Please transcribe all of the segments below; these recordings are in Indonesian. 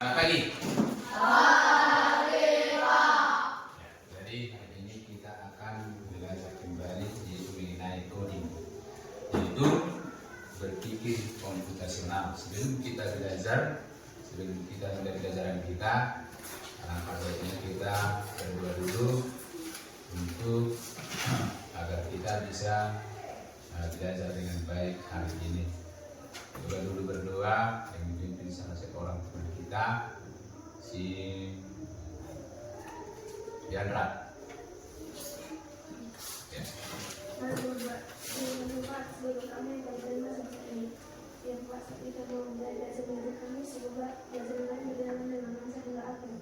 Selamat pagi. Pagi, Pak. Jadi hari ini kita akan belajar kembali yaitu mengenai coding, yaitu berpikir komputasional. Sebelum kita mulai pelajaran kita, alangkah baiknya kita berdoa dulu untuk agar kita bisa belajar dengan baik hari ini. Coba dulu berdoa yang dipimpin salah satu orang teman kita, si Diandra. Ya. Sebelum kami menerima seperti yang kuasa kita mau belajar sebenarnya kami semoga belajar kami berjalan dengan lancar hingga akhir.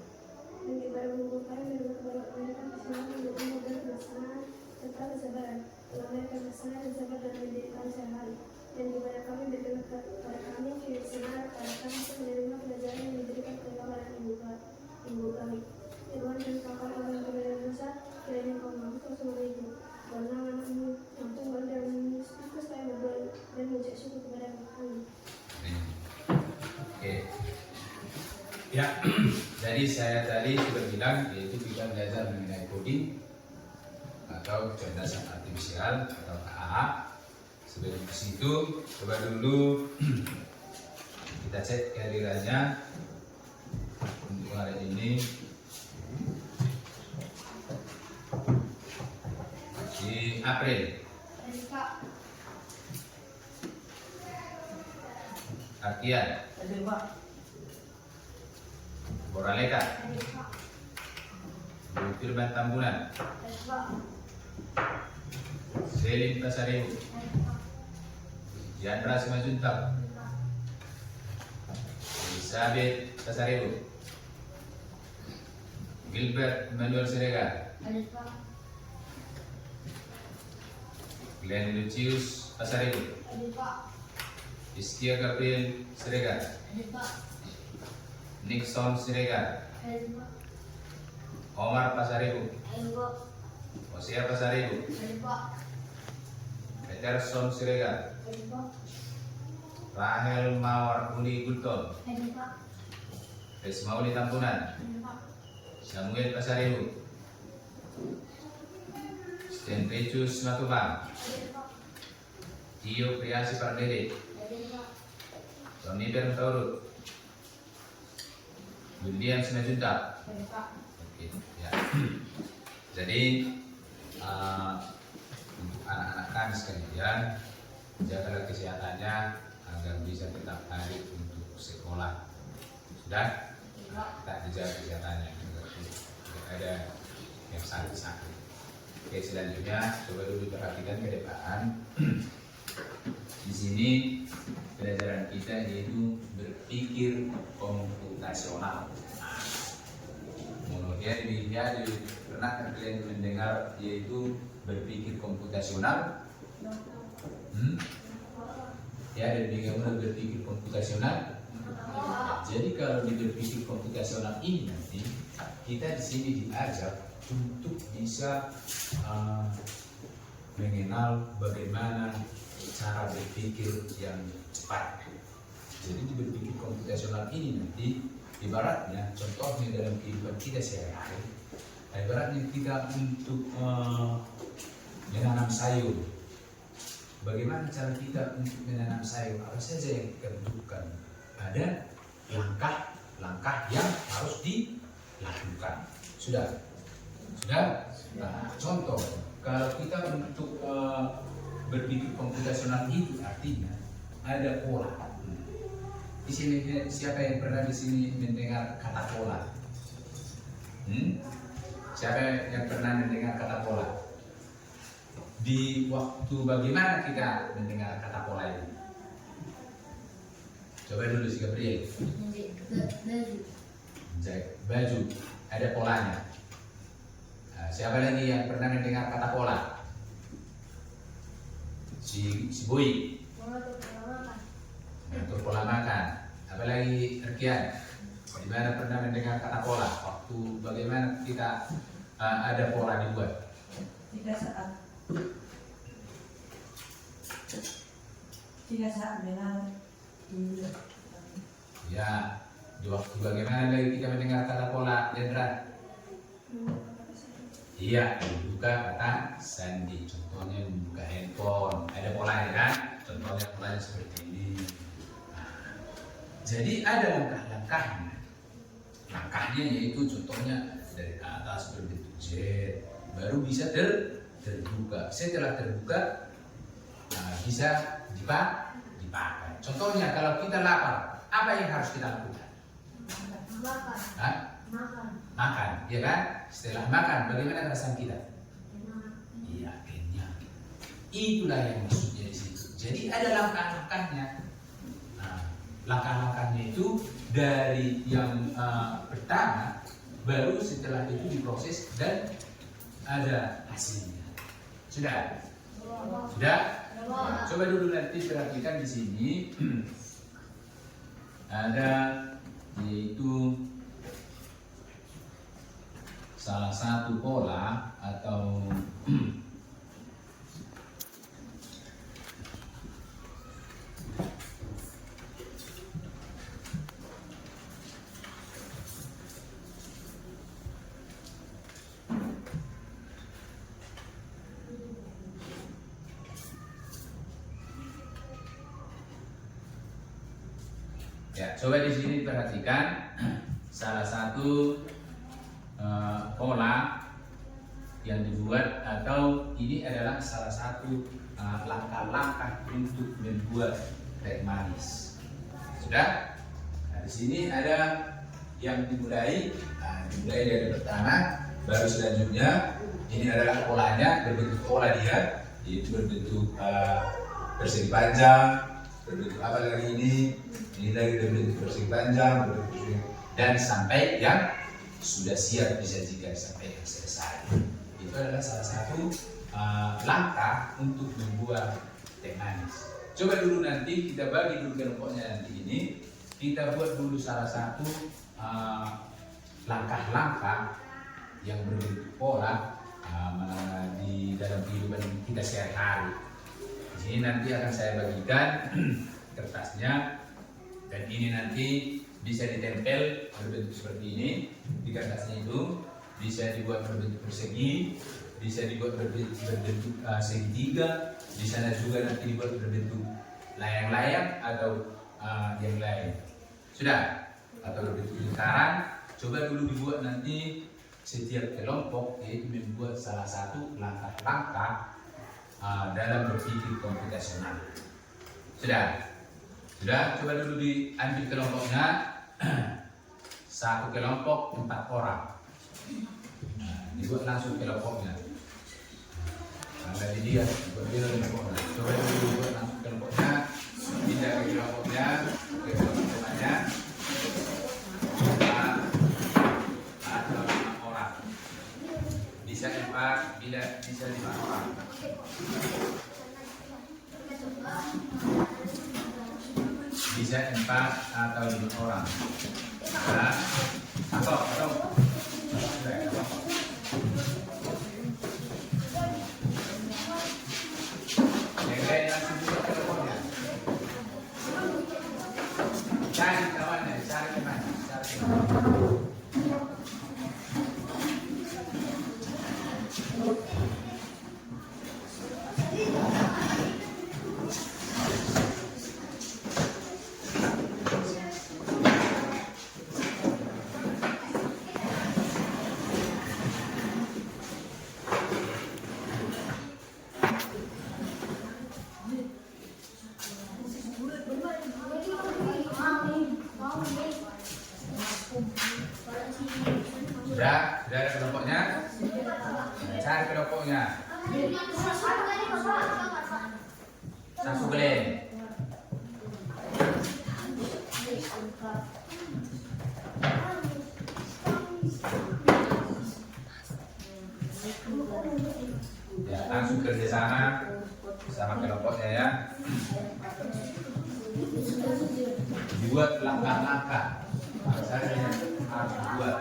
Dan kepada guru kami menurut kepada mereka kesenangan untuk dan kesenangan serta kesabaran. Kalau mereka kesenangan dan sabar dalam mendidik kami sehari-hari. Dan kepada kami berdoa kepada kami kesenangan pada kami untuk menerima pelajaran yang diberikan oleh Bapak dan Ibu kami. Tuhan dan Kakak kami kepada dosa kiranya kau mampu semoga itu. Dan nama-Namu yang tunggal dan Yesus saya berdoa dan mengucap syukur kepada kami. Oke. Ya, jadi saya tadi sudah bilang yaitu kita belajar mengenai coding atau kecerdasan artifisial atau KA. Sebelum ke situ, coba dulu kita cek kehadirannya untuk hari ini. Di April. Arkian. Boraleka. Bu Firman Tambunan. Selim Pasaribu. Diandra Simajuntak. Elizabeth Pasaribu. Gilbert Emmanuel Siregar. Glenn Lucius Pasaribu. Istia Gabriel Siregar. Nixon Siregar. Omar Pasaribu. Hosea Pasaribu. Peterson Siregar. Rahel Mawar Uli Gulton. Resmauli Tampunan. Samuel Pasaribu. Stenricius Matubang. Tio Priasi Pardede. Tony Bertaurut. William Sinajunta. Oke, ya. Jadi untuk anak-anak kami sekalian, jagalah kesehatannya agar bisa tetap hadir untuk sekolah. Sudah? Kita dijaga kesehatannya agar tidak ada yang sakit-sakit. Oke, selanjutnya coba dulu perhatikan ke depan. Di sini pelajaran kita yaitu berpikir komputasional. Dia pernah kalian mendengar yaitu berpikir komputasional? Ya, dan bagaimana berpikir komputasional? Jadi kalau di berpikir komputasional ini nanti kita di sini diajar untuk bisa mengenal bagaimana cara berpikir yang cepat. Jadi di berpikir komputasional ini nanti ibaratnya contohnya dalam kehidupan kita sehari-hari, ibaratnya kita untuk menanam sayur. Bagaimana cara kita untuk menanam sayur? Apa saja yang kita butuhkan? Ada langkah-langkah yang harus dilakukan. Sudah? Nah, contoh, kalau kita untuk berpikir komputasional itu artinya ada pola. Di sini siapa yang pernah di sini mendengar kata pola? Siapa yang pernah mendengar kata pola? Di waktu bagaimana kita mendengar kata pola ini? Coba dulu si Gabriel. Baju. Ada polanya. Nah, siapa lagi yang pernah mendengar kata pola? Si Boy. Untuk pola makan. Apalagi Erkian, di mana pernah mendengar kata pola? Waktu bagaimana kita ada pola dibuat? 3 saat dengan Ya, Bagaimana lagi kita mendengar kata pola, Jendra? Iya, membuka kata sandi. Contohnya membuka handphone. Ada polanya kan? Contohnya polanya seperti ini. Nah, jadi ada langkah-langkahnya. Langkahnya yaitu contohnya dari atas berbentuk Z, baru bisa terbuka. Setelah terbuka, bisa dipakai. Contohnya kalau kita lapar, apa yang harus kita lakukan? Makan, ya kan? Setelah makan, bagaimana perasaan kita? Iya, kenyang. Itulah yang maksudnya di situ. Jadi ada langkah-langkahnya. Nah, langkah-langkahnya itu dari yang pertama, baru setelah itu diproses dan ada hasilnya. Sudah? Sudah? Nah, coba dulu nanti perhatikan di sini ada yaitu salah satu pola atau ya, coba di sini perhatikan salah satu pola yang dibuat, atau ini adalah salah satu langkah-langkah untuk membuat teh manis. Sudah? Nah, di sini ada yang dimulai dari pertama, baru selanjutnya ini adalah polanya, berbentuk pola dia, yaitu berbentuk persegi panjang, berbentuk apa lagi ini lagi berbentuk persegi panjang, dan sampai yang sudah siap disajikan sampai yang selesai. Itu adalah salah satu langkah untuk membuat teh manis. Coba dulu nanti kita bagi dulu kelompoknya nanti ini. Kita buat dulu salah satu langkah-langkah yang berbentuk pola di dalam kehidupan kita sehari-hari. Di sini nanti akan saya bagikan kertasnya, dan ini nanti bisa ditempel berbentuk seperti ini di kertasnya itu, bisa dibuat berbentuk persegi, bisa dibuat berbentuk segitiga, di sana juga nanti dibuat berbentuk layang-layang atau yang lain. Sudah? Atau berbentuk lingkaran. Coba dulu dibuat nanti setiap kelompok, yaitu membuat salah satu langkah-langkah dalam berpikir komputasional. Sudah? Sudah? Coba dulu diambil kelompoknya. Satu kelompok 4 orang. Nah, dibuat langsung kelompoknya. Nah, dari dia dibuat kelompoknya. Coba dulu dibuat langsung kelompoknya. Pindah ke kelompoknya, ke kelompoknya. 4 atau 5 orang. Bisa 4, bisa 5 orang. Bisa 4 atau 5 orang. Nah, atau yang lain langsung buka teleponnya. Cari kawannya, cari temannya, cari temannya. Sudah ada kelompoknya? Cari kelompoknya. Satu geleng. Ya, langsung kerja sama kelompoknya ya. Dibuat langkah-langkah. Saya harus dibuat.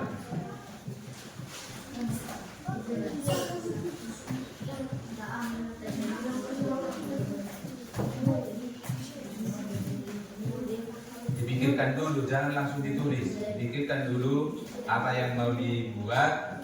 Dipikirkan dulu dulu, jangan langsung ditulis. Pikirkan dulu apa yang mau dibuat.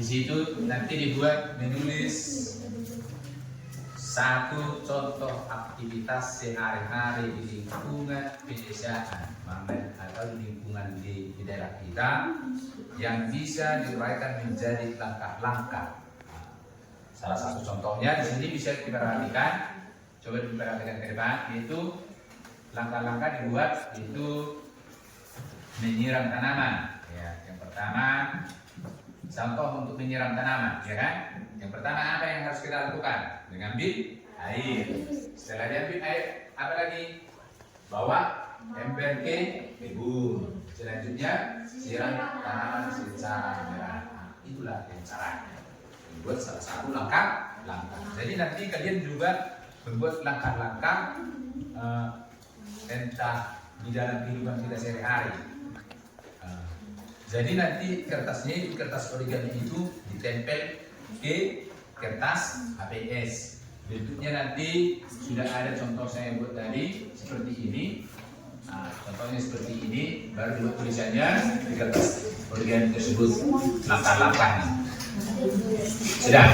Di situ nanti dibuat menulis satu contoh aktivitas sehari-hari di lingkungan pedesaan atau di lingkungan di daerah kita yang bisa diuraikan menjadi langkah-langkah. Salah satu contohnya di sini bisa diperhatikan, coba diperhatikan ke depan, yaitu langkah-langkah dibuat itu menyiram tanaman. Ya, yang pertama contoh untuk menyiram tanaman, ya kan? Yang pertama apa yang harus kita lakukan? Mengambil air. Setelah diambil air, apa lagi? Bawa ember ke kebun. Selanjutnya siram tanaman secara merata. Itulah yang caranya. Membuat salah satu langkah-langkah. Jadi nanti kalian juga membuat langkah-langkah tentang di dalam kehidupan kita sehari-hari. Jadi nanti kertasnya itu, kertas origami itu ditempel ke kertas HPS. Bentuknya nanti sudah ada contoh saya buat tadi seperti ini. Nah, contohnya seperti ini, baru dibuat tulisannya di kertas origami tersebut langkah-langkahnya. Sudah.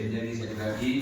Jadi sekali lagi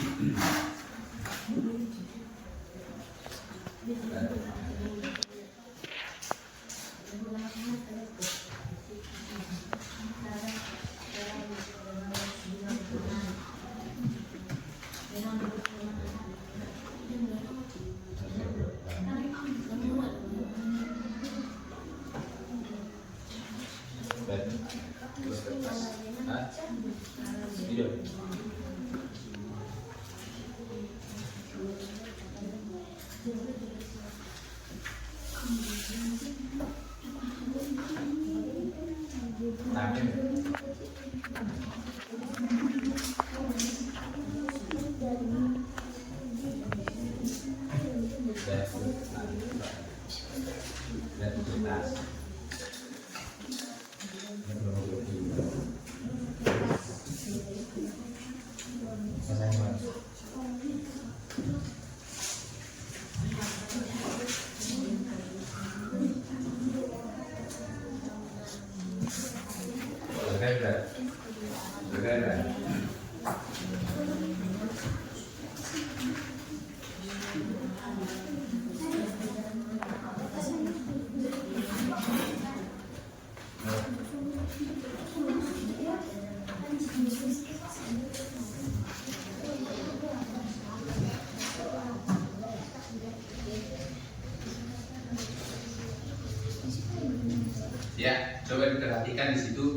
ya, coba diperhatikan di situ.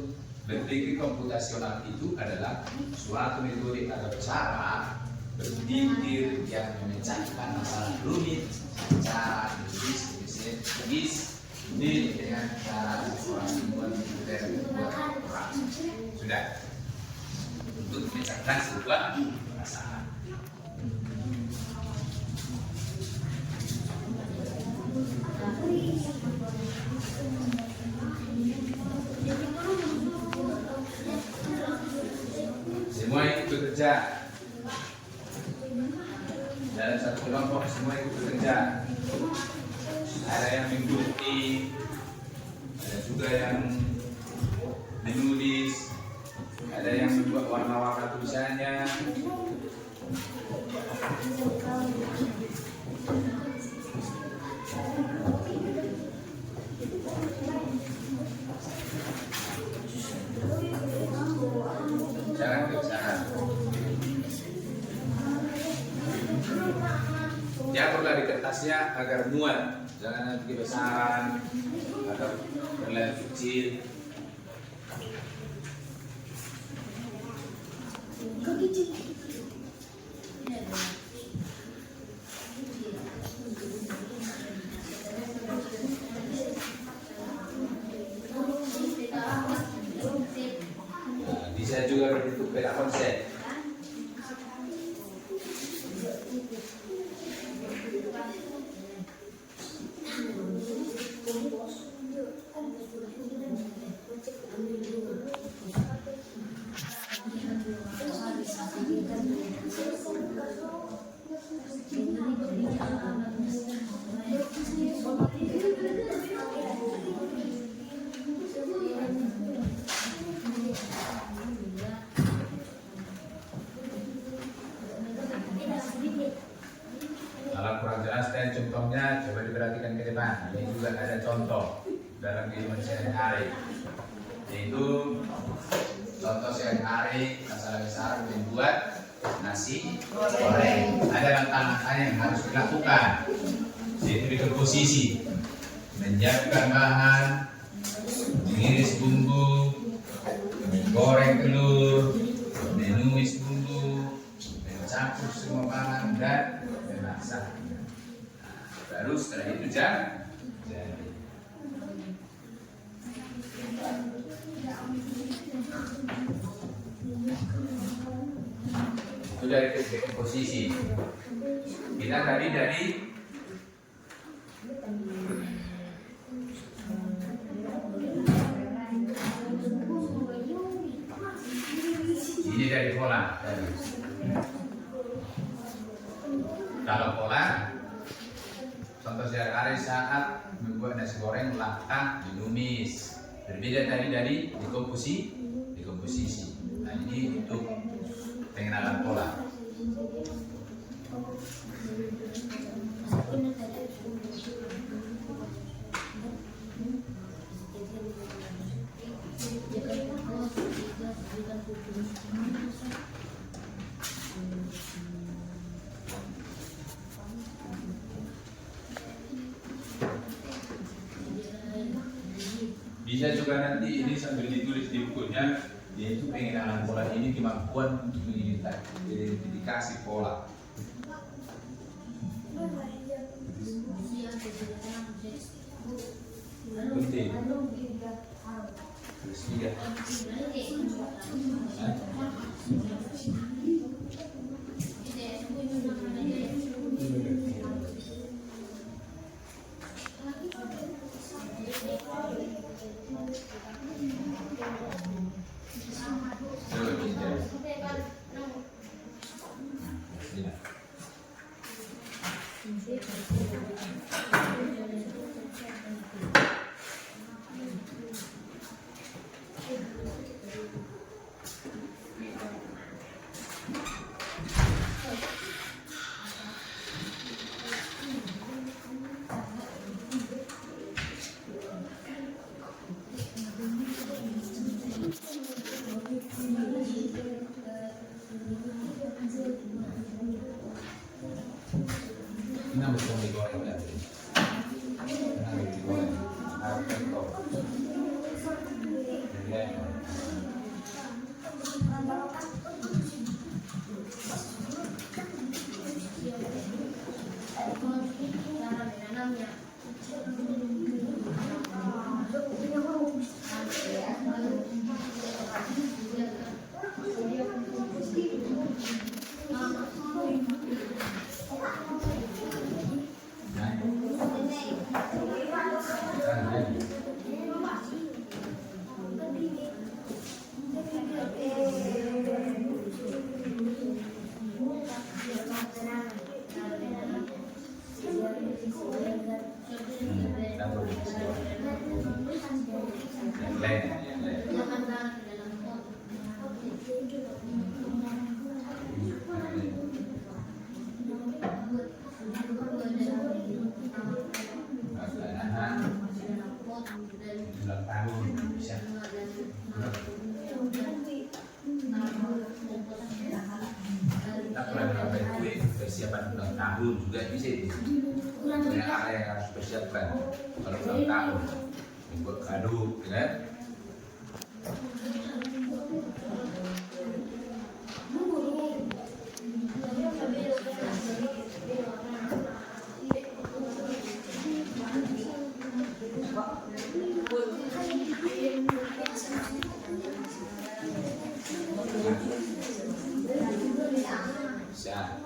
Berpikir komputasional itu adalah suatu metode atau cara berpikir yang memecahkan masalah rumit cara logis ini dengan cara seorang ilmuwan militer perang. Sudah untuk memecahkan sebuah masalah. Semua ikut bekerja dalam satu kelompok, semua ikut bekerja. Ada yang mengikuti, ada juga yang menulis, ada yang membuat warna-warna tulisannya. Jangan kebiasaan. Diaturlah di kertasnya agar muat, jangan nanti kebesaran atau terlihat kecil. Bisa juga berbentuk peta konsep. Kalau kurang jelas dan contohnya coba diperhatikan ke depan. Ini juga ada contoh dalam kehidupan sehari-hari. Yaitu contoh sehari-hari masalah besar membuat nasi goreng. Ada langkah-langkah yang harus dilakukan. Yaitu berkomposisi, menyiapkan bahan, mengiris bumbu, menggoreng telur, menumis bumbu, mencampur semua bahan dan memasak. Baru setelah itu jadi. Itu dari komposisi. Kita tadi dari ini dari pola tadi. Kalau pola contoh sehari-hari saat membuat nasi goreng langkah menumis. Berbeda tadi dari dekomposisi. Nah ini untuk pengenalan pola. Bisa juga nanti ini sambil ditulis di bukunya, yaitu pengenalan pola ini kemampuan untuk mengidentifikasi pola. Penting. Terus tiga. Ini harus digoreng ya. Harus digoreng. Harus digoreng. Ulang tahun bisa. Kita pernah kue persiapan ulang tahun juga bisa itu. Banyak hal yang harus dipersiapkan kalau ulang tahun. Buat kado, kan? Bisa.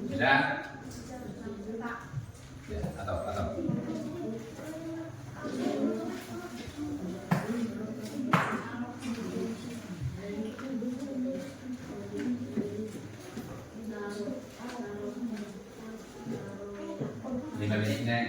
Bisa? Ya, atau. Lima menit nih.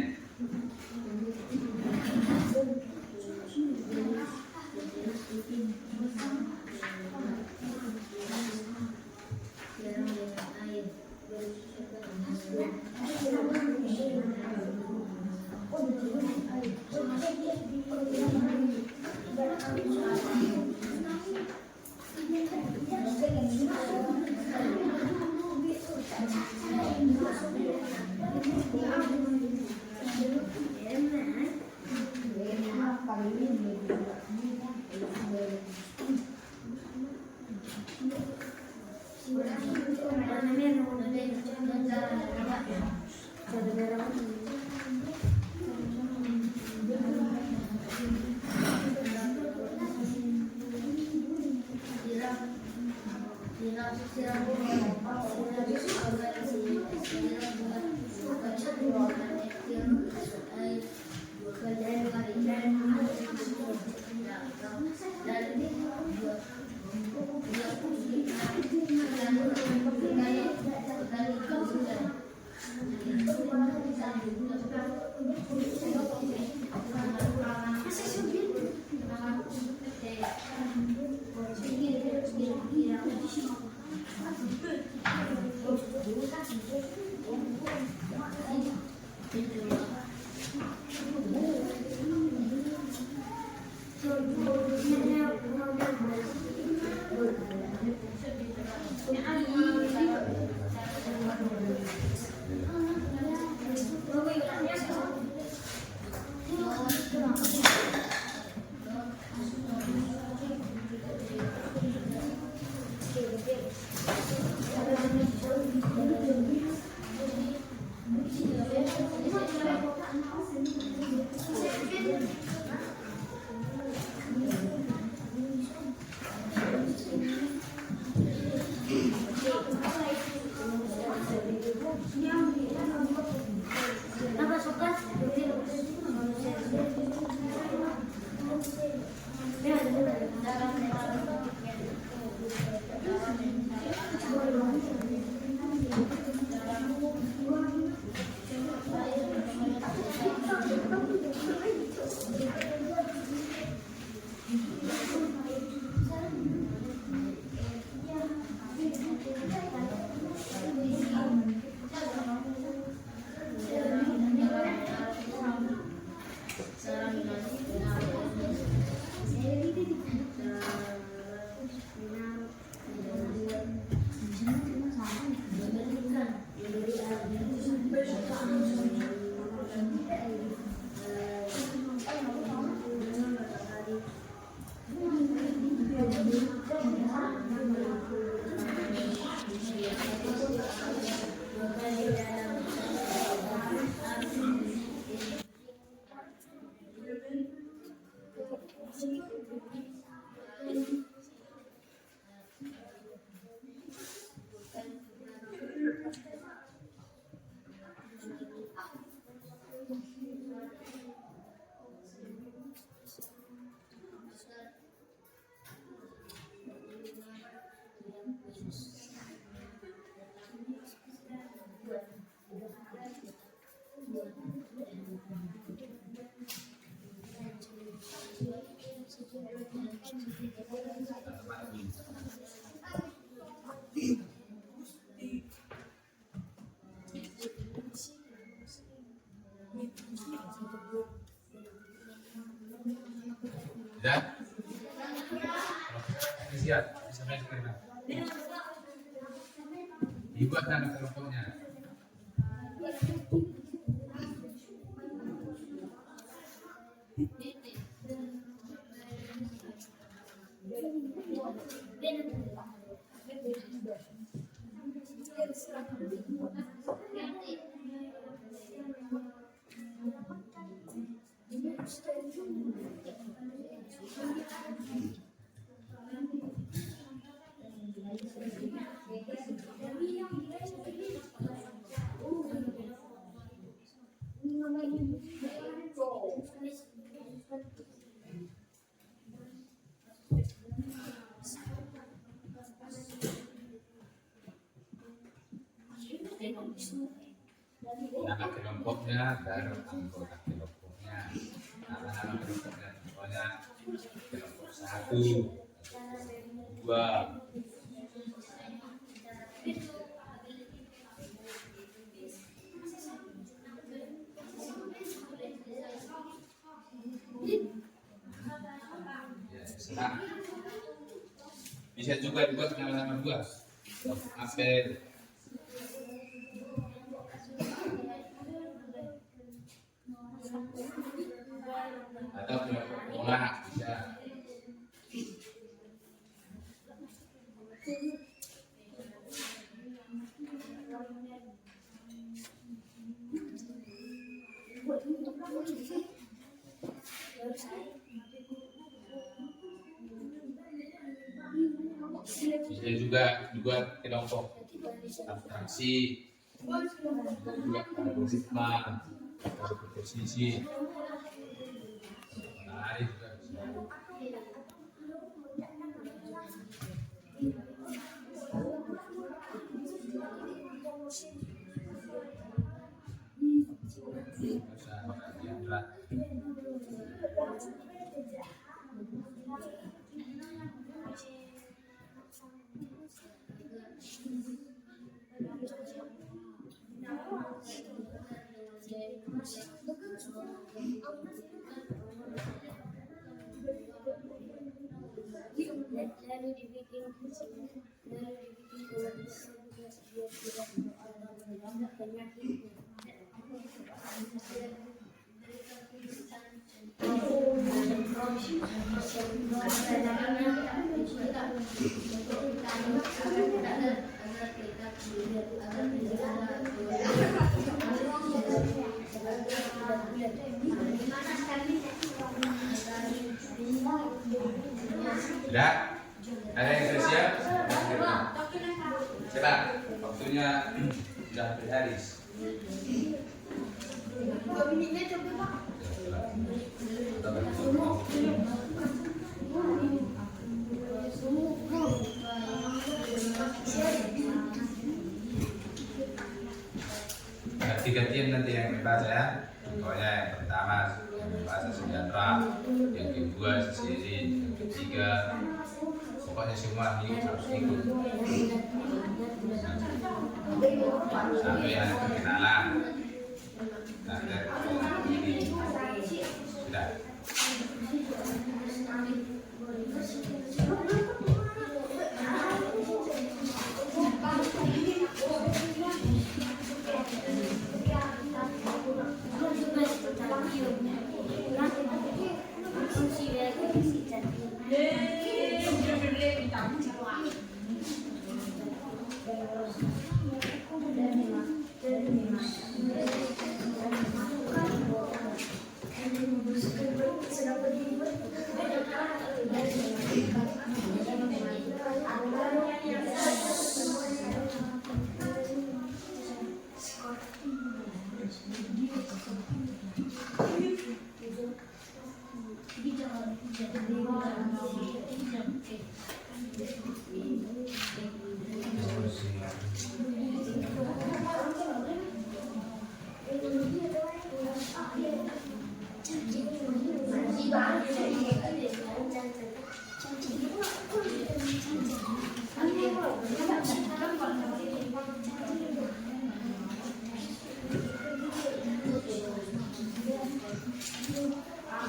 Sudah? Siap, bisa main sekarang. Dibuat nama kelompoknya. Nama kelompoknya baru anggota kelompoknya. Nama kelompoknya contohnya kelompok 1, 2. Ya, serah. Bisa juga dibuat nama-nama 2. Kelompok apel. Atau kelompok bola bisa. Bisa juga dibuat kelompok abstraksi, juga algoritma, atau komposisi. Menarik juga bisa. Sudah? Ada yang sudah siap? Coba, waktunya sudah berharis. Ganti-gantian nanti yang membahas ya. Pokoknya yang pertama yang membahas sejahtera, yang kedua sendiri, yang ketiga pokoknya semua ini harus ikut sampai ada perkenalan. Nah, ini sudah.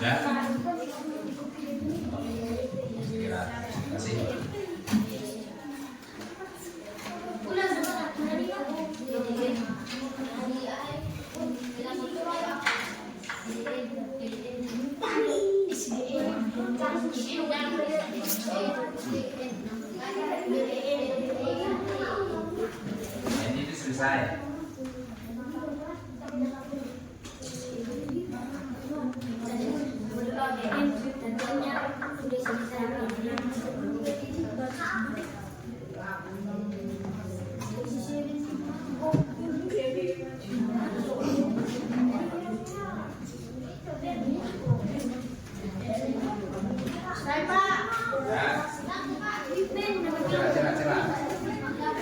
Ya. Terima kasih. Ini itu selesai.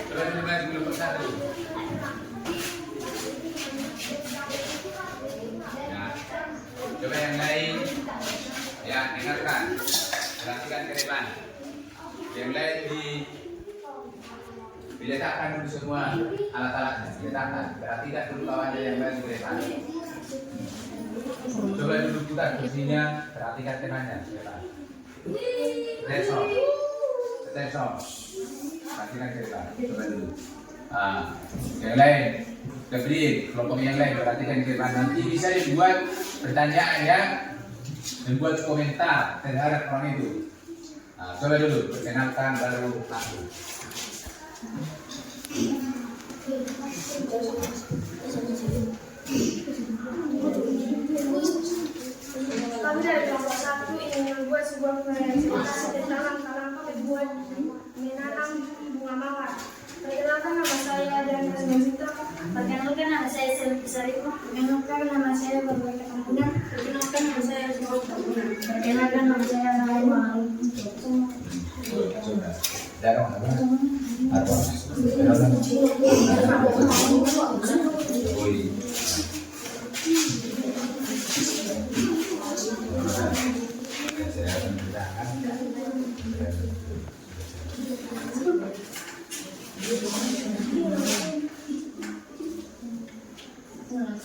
Coba dimulai dulu persatu. Ya. Coba yang lain. Ya, dengarkan. Perhatikan ke depan. Yang lain diletakkan dulu semua alat-alatnya. Diletakkan. Perhatikan dulu kawannya yang lain ke depan. Coba duduk juga kursinya. Perhatikan temannya ke depan. Attention. Attention. Perhatikan ke depan. Coba dulu. Yang lain, berdiri. Kelompok yang lain perhatikan ke depan. Nanti bisa dibuat pertanyaan ya, membuat komentar terhadap orang itu. Coba dulu perkenalkan baru aku. Kami dari kelompok 1 ingin membuat sebuah presentasi tentang langkah-langkah membuat menanam bunga mawar. Perkenalkan nama saya dan Sinta. Perkenalkan nama saya Sarifah. Perkenalkan nama saya Berbagai Kampunan. Perkenalkan nama saya Simon Kampunan. Perkenalkan nama saya Rahim. Darah apa? Apa?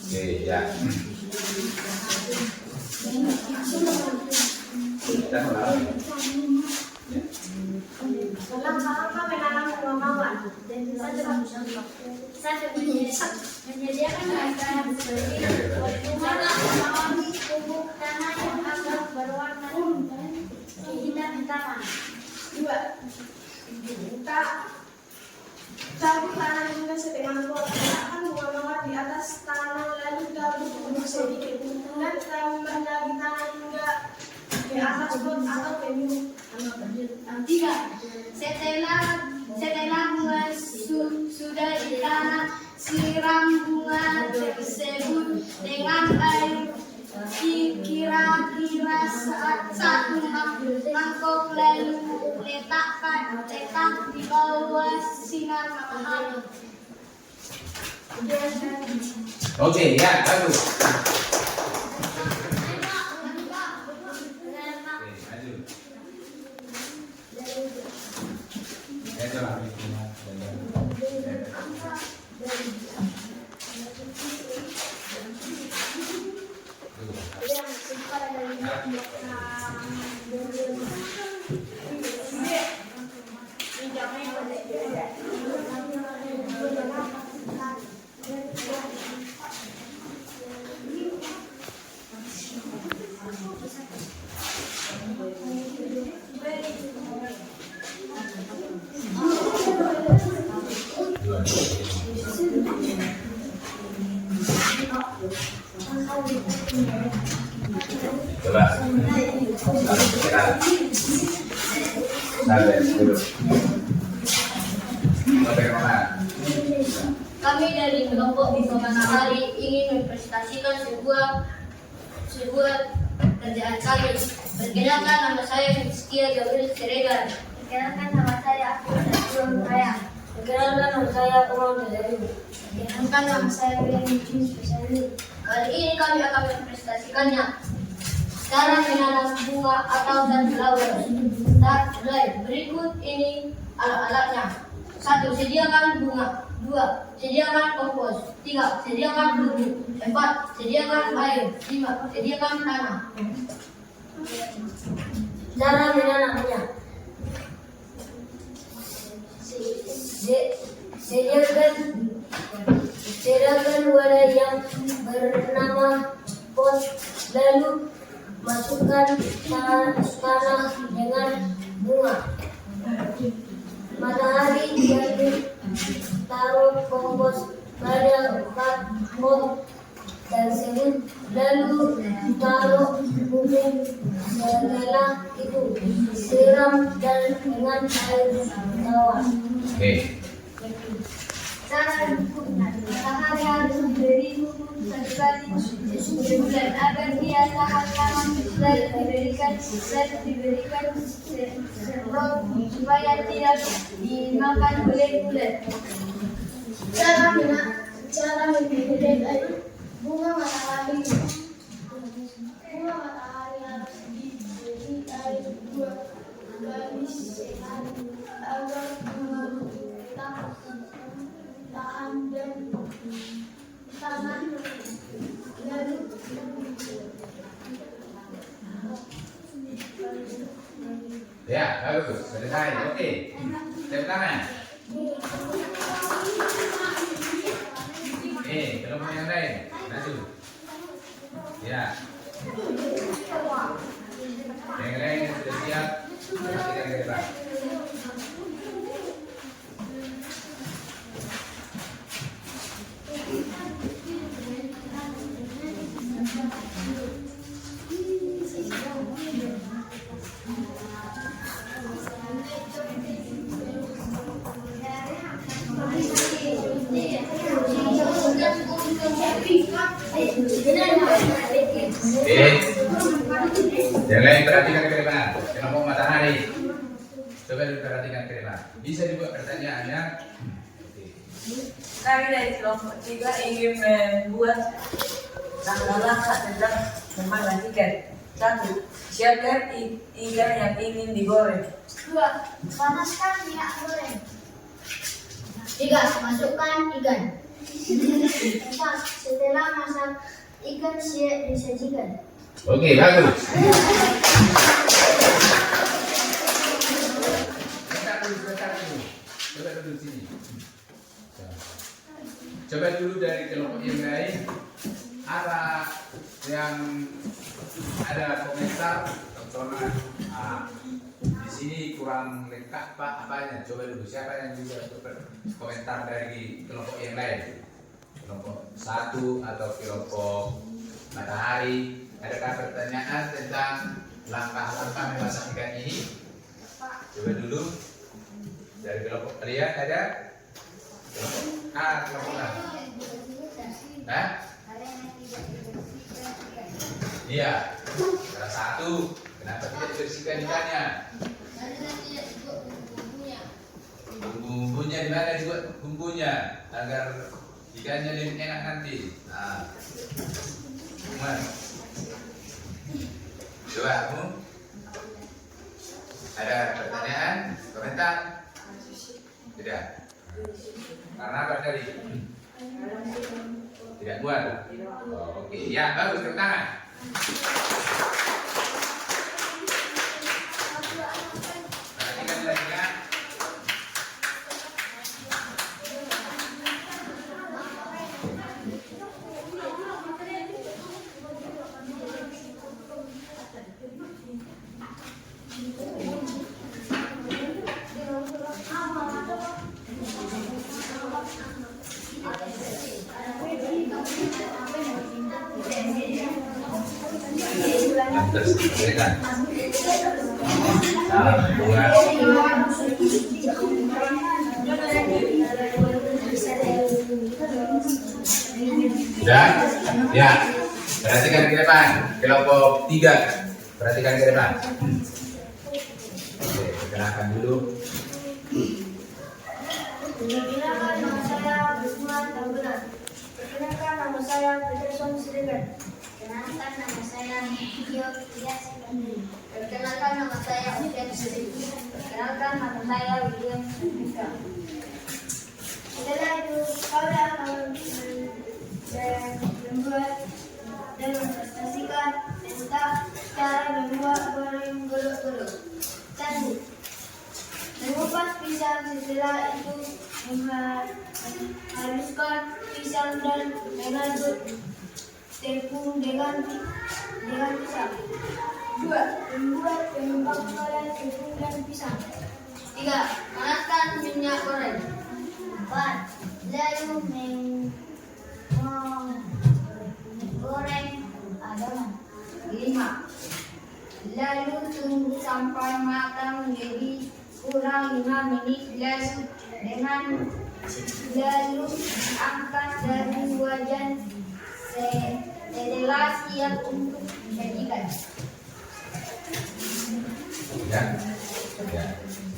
Oke, ya. Kita mulai. Langkah-langkah menanam bunga mawar. Satu, menyediakan agar memiliki pupuk tanah yang agak berwarna hitam di tanah. 2. Tabur tanah hingga setengah pot. Letakkan bunga mawar di atas tanah lalu tabur bubuk sedikit dan tambah lagi tanah hingga ke atas pot atau ke bibir. 3. Setelah bunga sudah di tanah, siram bunga tersebut dengan air kira-kira 1 mangkok lalu letak di bawah sinar matahari. Oke, ya, bagus. Coba. Kami dari kelompok Bima Matahari ingin mempresentasikan sebuah kerjaan kami. Perkenalkan nama saya Rizkia Gabriel Siregar. Perkenalkan nama saya Afif Abdul Raya. Perkenalkan nama saya Umar Jazari. Perkenalkan nama saya William Jun Spesialis. Kali ini kami akan mempresentasikannya. Cara menanam bunga atau sunflower. Start mulai. Berikut ini alat-alatnya. 1. Sediakan bunga. 2. Sediakan kompos. 3. Sediakan pupuk. 4. Sediakan air. 5. Sediakan tanah. Cara menanamnya. Sediakan wadah yang bernama pot, lalu masukkan tanah dengan bunga. Matahari jadi taruh kompos pada pot tersebut, lalu taruh pupuk. Setelah itu siram dengan air tawar. Oke. Cara pupuknya, matahari harus diberi pupuk sekali sebulan agar dia tahan lama, dan diberikan semprot supaya tidak dimakan oleh ulat. Cara memilih air. Bunga matahari harus diberi air 2 kali sehari agar bunga tahan dan tanah. Lalu Ya, bagus. Selesai. Oke. Tepuk tangan. Kelompok yang lain. Maju. Ya. Yang lain yang sudah siap, perhatikan ke depan. Yang lain perhatikan ke depan. Kelompok matahari. Coba diperhatikan ke depan. Bisa dibuat pertanyaannya. Kami dari kelompok 3 ingin membuat langkah-langkah tentang memakan ikan. 1. Siapkan ikan yang ingin digoreng. 2. Panaskan minyak goreng. 3. Masukkan ikan. 4. Setelah masak ikan siap disajikan. Oke, bagus. Sebentar dulu. Coba duduk sini. Coba dulu dari kelompok yang lain. Ada yang ada komentar contohnya di sini kurang lengkap Pak apanya? Coba dulu siapa yang bisa komentar dari kelompok yang lain? Kelompok 1 atau kelompok matahari? Adakah pertanyaan tentang langkah-langkah memasak ikan ini? Coba dulu dari kelompok kalian ada? Kelompok A, kelompok A. Hah? Iya. Salah 1. Kenapa tidak dibersihkan ikannya? Bumbunya di mana dibuat bumbunya agar ikannya lebih enak nanti. Nah, coba kamu ada pertanyaan, komentar? Tidak. Karena apa tadi? Tidak buat. Oh, oke, ya bagus, tepuk tangan. Perhatikan lagi ya. Terus berikan. Bunga. Sudah? Ya. Perhatikan ke depan. Kelompok 3. Perhatikan ke depan. Oke, perkenalkan dulu. Perkenalkan nama saya Gusman Tambunan. Perkenalkan nama saya Peterson Siregar. Perkenalkan nama saya Nio Tias. Perkenalkan nama saya Ocean Sri. Perkenalkan nama saya William Hendrika. Setelah itu, kau akan membuat dan mempresentasikan tentang cara membuat goreng godok-godok. 1. Mengupas pisang, setelah itu menghaluskan pisang dan mengaduk tepung dengan pisang. 2. Membuat pengembang pada tepung dan pisang. 3. Panaskan minyak goreng. 4. Lalu menggoreng adonan. 5. Lalu tunggu sampai matang menjadi kurang 5 menit, lalu angkat dari wajan setelah siap untuk disajikan.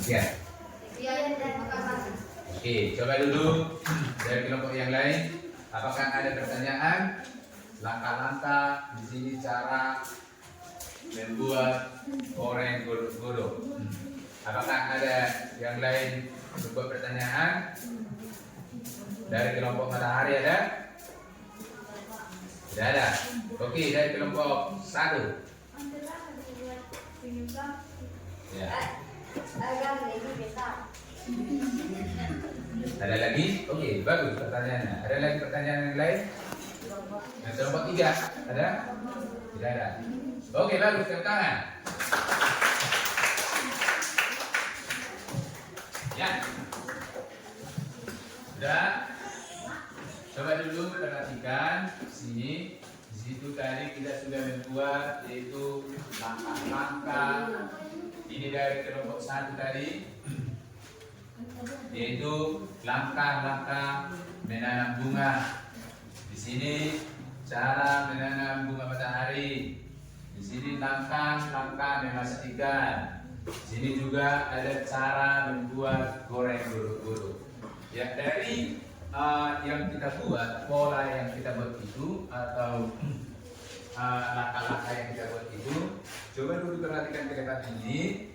Ya. Sekian, terima kasih. Oke, coba dulu dari kelompok yang lain. Apakah ada pertanyaan? Langkah-langkah di sini cara membuat goreng godok-godok. Apakah ada yang lain membuat pertanyaan? Dari kelompok matahari ada? Tidak ada. Oke, dari kelompok 1. Ya. Ada lagi? Oke, bagus pertanyaannya. Ada lagi pertanyaan yang lain? Yang kelompok 3 ada? Tidak ada. Oke, bagus, tepuk tangan. Ya. Sudah. Coba dulu perhatikan sini. Di situ tadi kita sudah membuat yaitu langkah-langkah. Ini dari kelompok 1 tadi, yaitu langkah-langkah menanam bunga. Di sini cara menanam bunga matahari. Di sini langkah-langkah memasak ikan. Di sini juga ada cara membuat goreng godok-godok. Ya, dari yang kita buat, pola yang kita buat itu atau langkah-langkah yang kita buat itu, coba dulu perhatikan ke depan ini.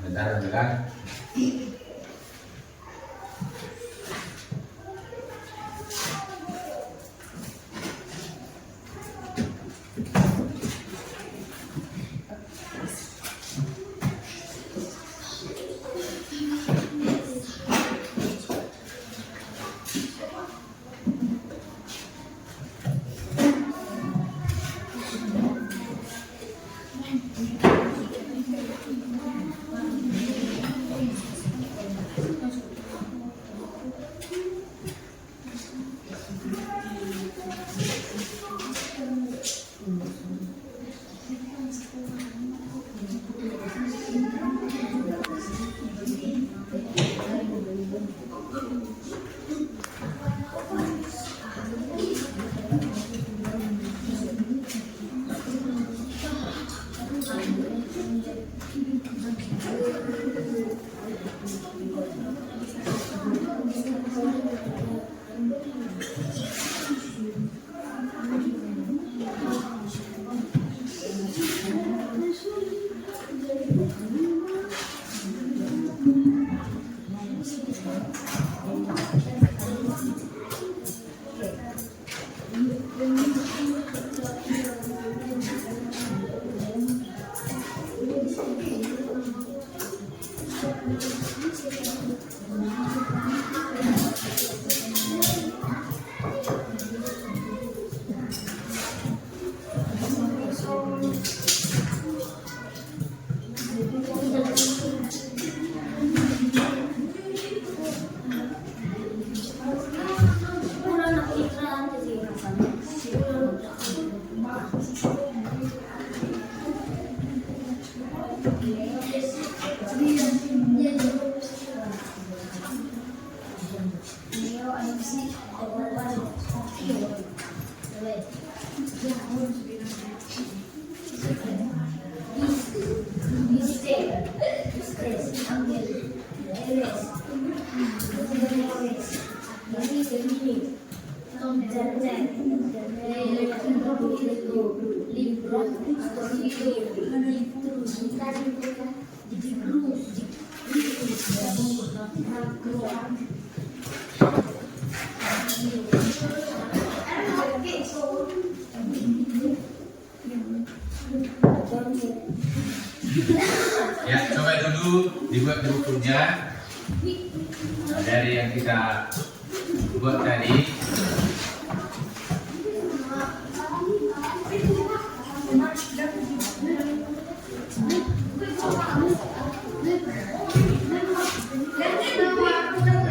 Bentar. Ya, coba dulu dibuat bukunya dari yang kita buat tadi.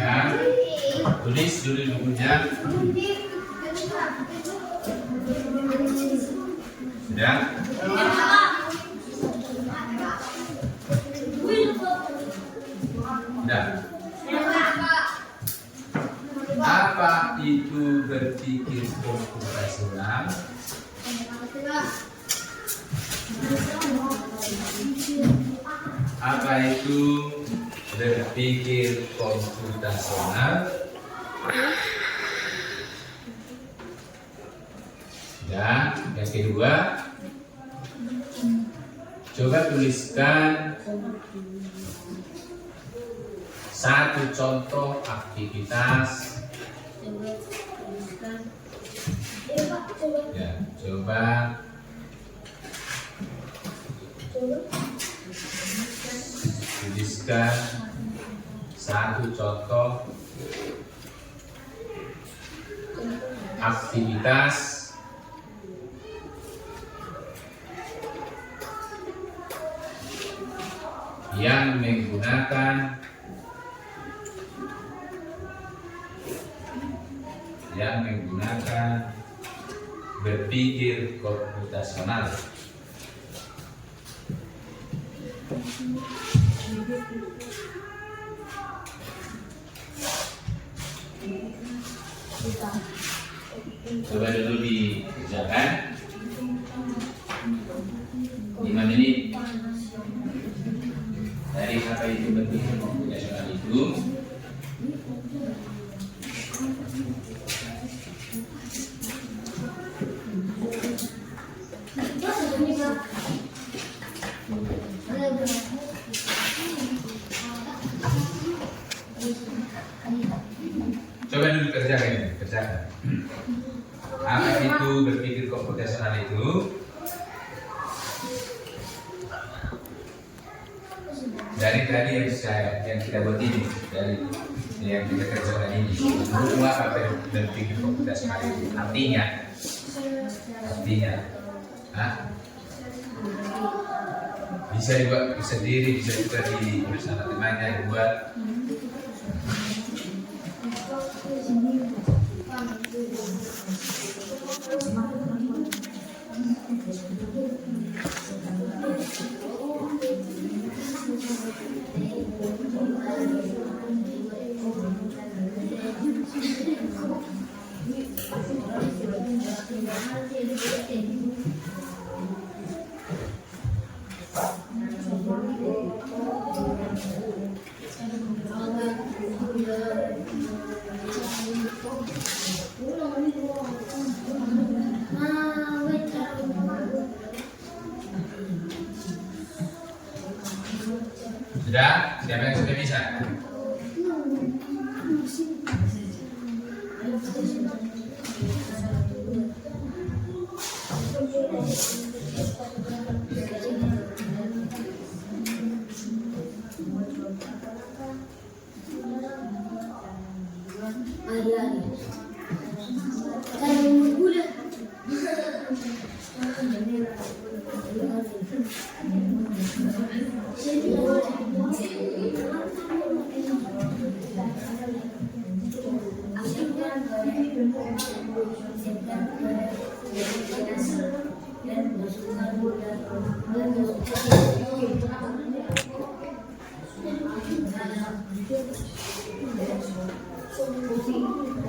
Ya, tulis dulu bukunya. Sudah? Sudah. Apa itu berpikir komputasional? Apa itu berpikir komputasional? Dan yang kedua, coba tuliskan satu contoh aktivitas. Ya, coba tuliskan satu contoh aktivitas yang menggunakan berpikir komputasional. Coba dulu dikerjakan 5 menit. Dari apa itu berpikir komputasional itu? Coba dulu kerjakan. Apa itu berpikir komputasional itu? Dari tadi yang kita buat ini, dari yang kita kerjakan ini, buku apa berpikir komputasional itu? Artinya, bisa dibuat sendiri, bisa juga bersama temannya dibuat. Sudah? Siapa yang sudah bisa?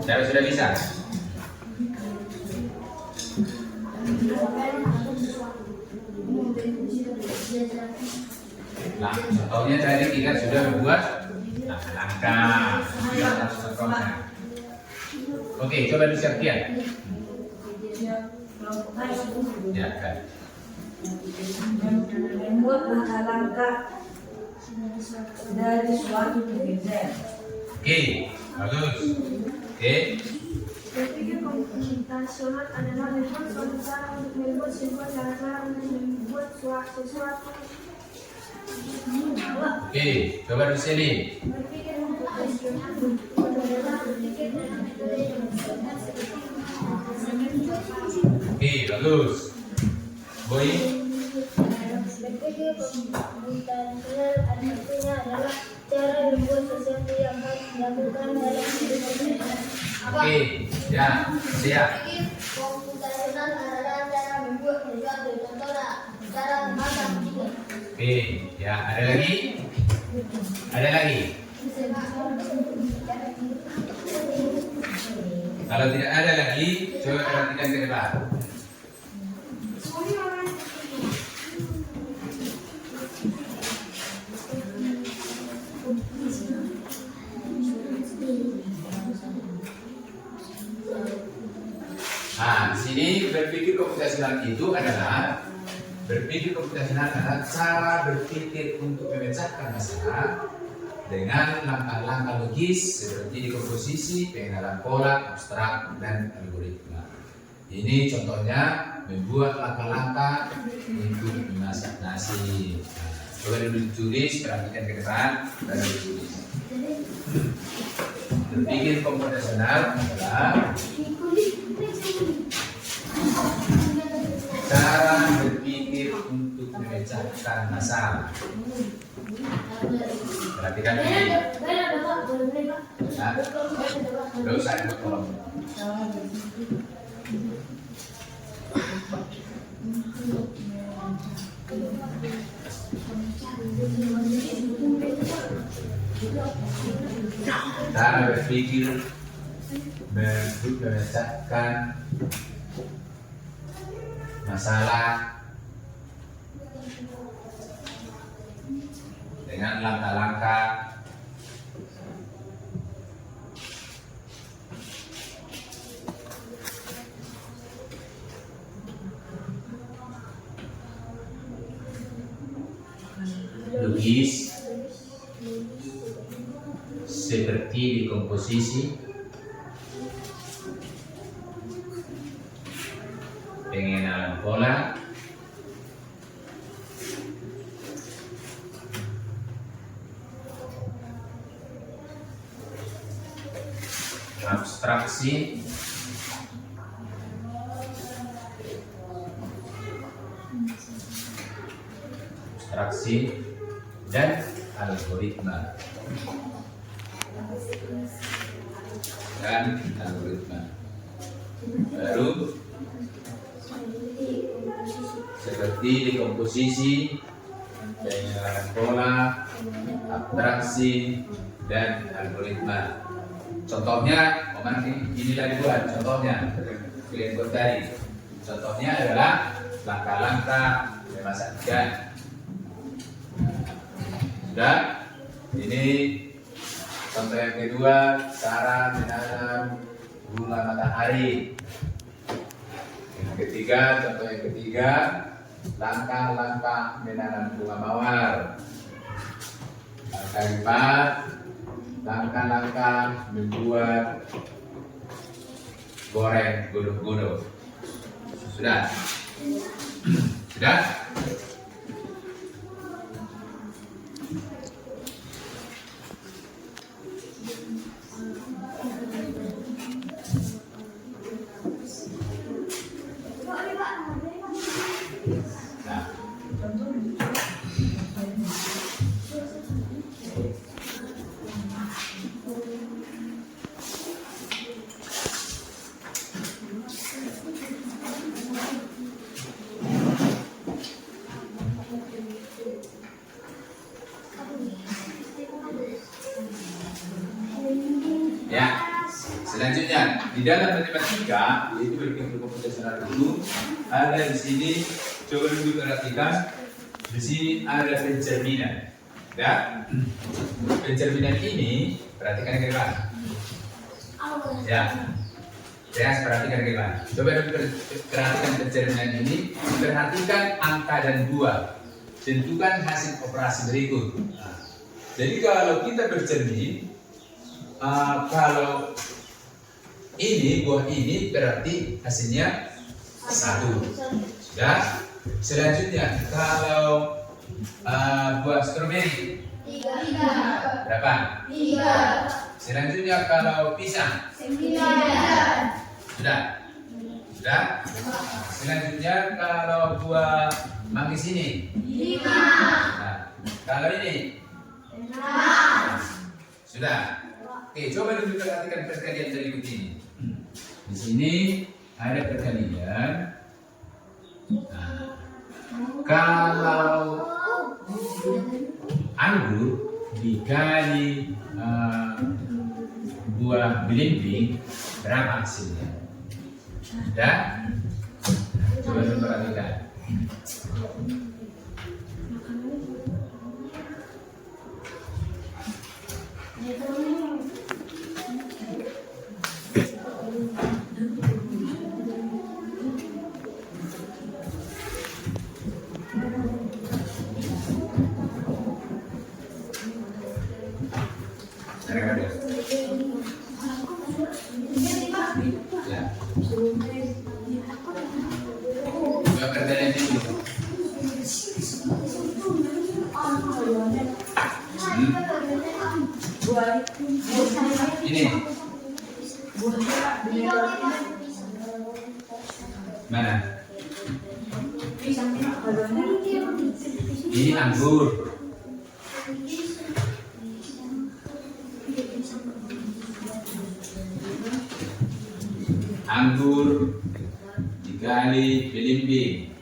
Siapa sudah bisa? Contohnya tadi kita sudah membuat langkah-langkah. Contohnya. Oke, coba disiapkan. Ya kan. Membuat langkah-langkah dari suatu pekerjaan. Oke, bagus. Oke. Berpikir komputasional adalah membuat suatu cara untuk membuat sebuah cara untuk membuat sesuatu. Oke, coba di sini. Berpikir komputasional adalah berpikir dengan metode yang berbeda seperti Oke, bagus. Boy. berpikir komputasional artinya adalah cara membuat sesuatu yang harus dilakukan dalam hidup sehari-hari. Oke, ya, siap. Berpikir komputasional adalah cara membuat sesuatu. Contohnya, cara memasak juga. Oke, ya, ada lagi? Ada lagi? Kalau tidak ada lagi, coba perhatikan ke depan. Nah, di sini berpikir komputasional itu adalah cara berpikir untuk memecahkan masalah dengan langkah-langkah logis seperti dekomposisi, pengenalan pola, abstrak, dan algoritma. Ini contohnya membuat langkah-langkah untuk memasak nasi. Nah, coba dulu ditulis, perhatikan ke depan, baru ditulis. Berpikir komputasional adalah cara berpikir untuk memecahkan masalah. Perhatikan ini. Nah, nggak usah ikut tolong. Cara berpikir untuk memecahkan masalah dengan langkah-langkah logis seperti dekomposisi, pengenalan pola, abstraksi, dan algoritma. Baru seperti dekomposisi, pengenalan pola, abstraksi, dan algoritma. Contohnya, inilah dibuat. Contohnya, kalian buat tadi. Contohnya adalah langkah-langkah memasak ikan. Sudah. Ini contoh yang kedua, cara menanam bunga matahari. Yang ketiga, contoh yang ketiga, langkah-langkah menanam bunga mawar. Langkah keempat, langkah-langkah membuat goreng godok-godok. Sudah? Sudah? Nah, ya, selanjutnya di dalam matematika yaitu berpikir komputasional itu ada di sini, coba dulu perhatikan, di sini ada pencerminan. Ya, pencerminan ini perhatikan ke depan. Ya, perhatikan ke depan. Coba perhatikan pencerminan ini. Perhatikan angka dan buah. Tentukan hasil operasi berikut. Nah, jadi kalau kita bercermin, kalau ini buah ini berarti hasilnya 1. Sudah. Selanjutnya kalau buah stroberi 3. berapa? 3. Selanjutnya kalau pisang 9. sudah. Selanjutnya kalau buah manggis ini 5. nah, kalau ini 6. sudah. Oke, coba dulu perhatikan perkalian berikut ini. Di sini ada perkalian. Nah, kalau anggur dikali buah belimbing berapa hasilnya? Sudah? Coba dulu perhatikan. Ada. Ya. Coba perkalian dulu. Ini mana? Ini anggur. Anggur dikali belimbing.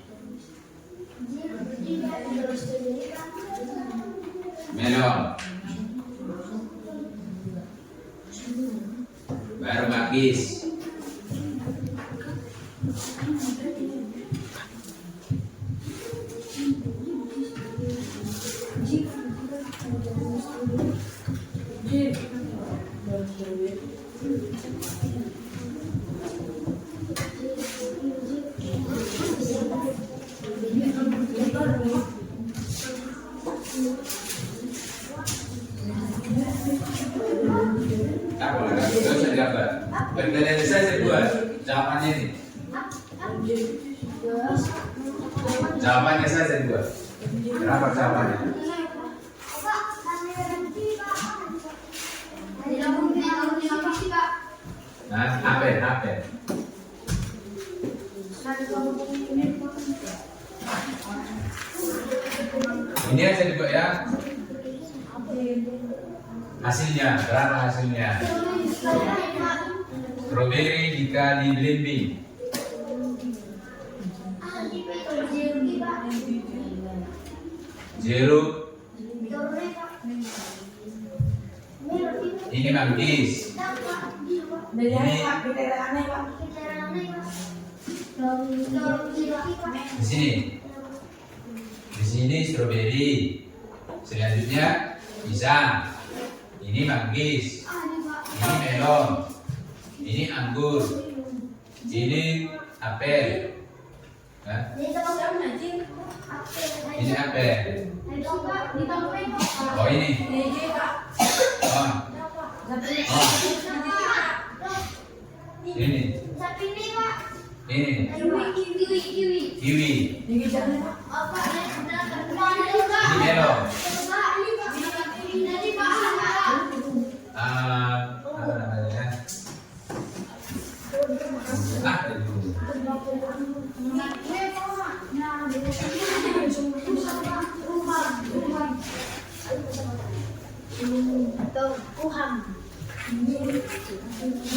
Melon. Baru manggis. Apa? Gak usah digambar. Perkalian saya buat jawabannya ini. Jawabannya saya buat. Berapa jawabannya? Nah, apa? Ini aja dibuat ya. Hasilnya, berapa hasilnya? Strawberry dikali belimbing. Jeruk. Ini manggis. Ini di sini. Di sini strawberry. Selanjutnya pisang. Ini manggis. Ini melon. Ini anggur. Ini apel. Hah? Ini apel. Oh ini. Oh. Oh. Ini. Ini. Kiwi. Ini melon. Apa namanya?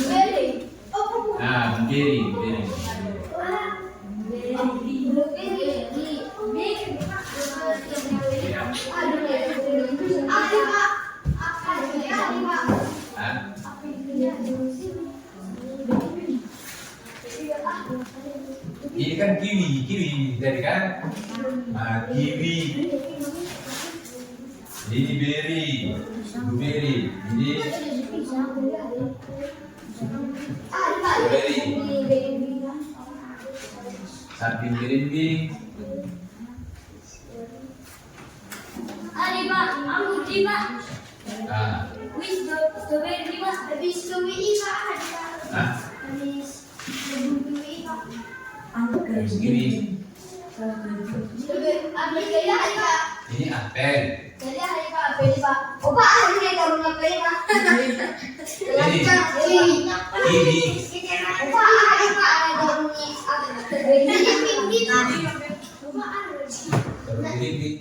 Beri. Ini kan kiwi tadi kan? Kiwi. Ini beri, blueberry. Ini strawberry. Samping berimbing. Ada Pak, aku tiba. Ah, Wis strawberry Mas, habis strawberry Pak ada. ah, Habis strawberry Pak. kayak begini. Strawberry, habis kaya Pak. Ini apel. Kaya Pak, apel Pak. Oh Pak, ada karung apel Pak. Ini kiwi. Oh Pak, ada Pak, ada karungnya apel. Terus berimbing.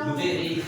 Blueberry.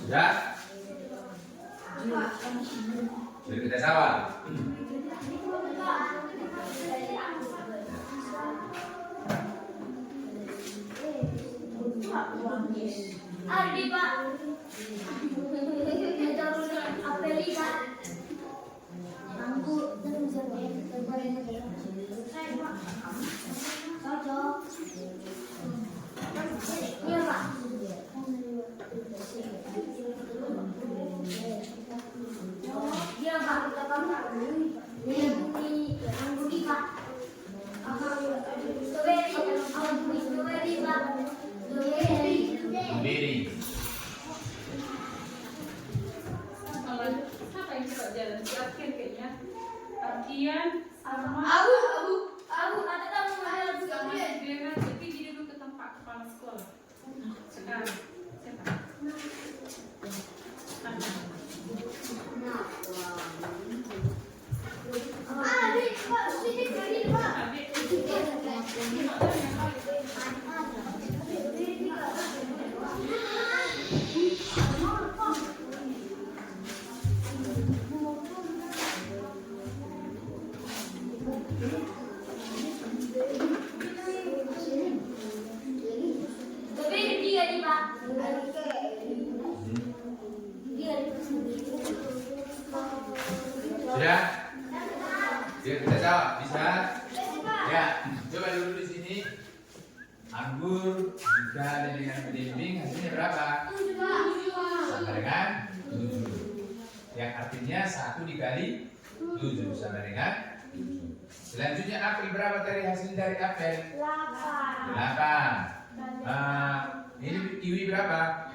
Sudah? Sudah kita sawah. Ada Pak. Apel Pak. Aku iya Pak. Iya Pak, kita kamu. Ini anggur Pak. Strawberry, anggur strawberry Pak. Strawberry. Blueberry. Apa yang coba jalan terakhir kayaknya Arkian sama Aku ada tamu mahal sama strawberry. Glenna, tapi dia dulu ke tempat kepala sekolah. Sekarang siapa? Ada Pak, sini dari Pak. Adik. Strawberry tiga nih Pak. Sudah? Yuk kita jawab. Bisa? Ya. Coba dulu di sini. Anggur dikali dengan berimbing hasilnya berapa? Sama dengan 7. Yang artinya 1 dikali 7 sama dengan 7. Selanjutnya apel berapa dari hasil dari apel? 8. Ini kiwi berapa?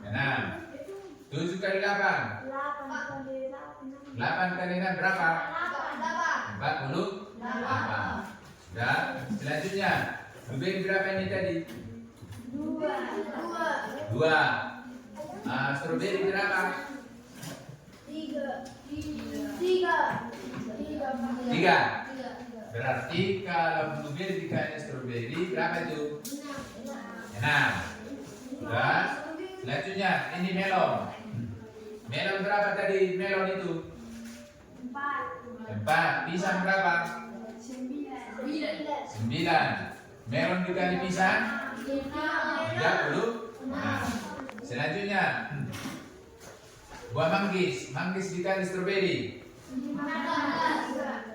6. 7 kali 8. 8 kali 6 berapa? 48. Sudah. Selanjutnya blueberry berapa ini tadi? 2. Strawberry berapa? 3. Berarti kalau blueberry dikali strawberry berapa itu? 6. Sudah. Selanjutnya ini melon. Melon berapa tadi melon itu? 4. Pisang berapa? 9. Melon dikali pisang 30. Selanjutnya buah manggis. Manggis dikali strawberry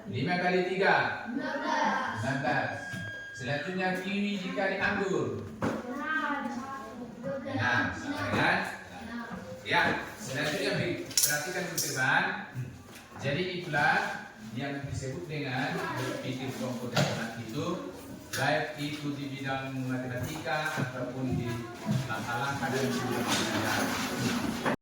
5 kali 3 19. Selanjutnya kiwi jika dianggur. Nah, sama dengan ya. Selanjutnya perhatikan teman-teman. Jadi itulah yang disebut dengan berpikir komputasional itu, baik itu di bidang matematika ataupun di langkah-langkah dan